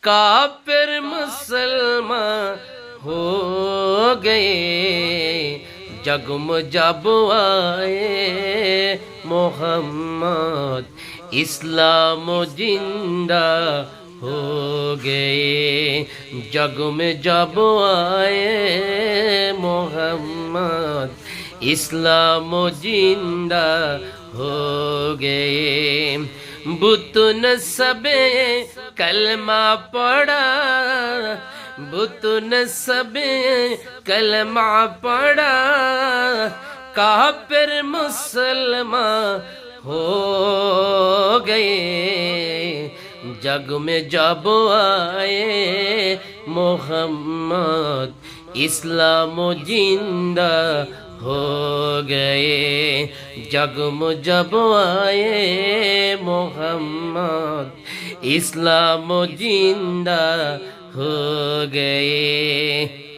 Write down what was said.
کافر مسلمان ہو گئے جگ میں جب آئے محمد اسلام زندہ ہو گئے جگ میں جب آئے محمد اسلام زندہ ہو گئے بت نے سب کلمہ پڑھا بت نے سب کلمہ پڑھا کافر مسلمان ہو گئے جگ میں جب آئے محمد اسلام زندہ ہو گئے جگ میں جب آئے محمد اسلام زندہ ہو گئے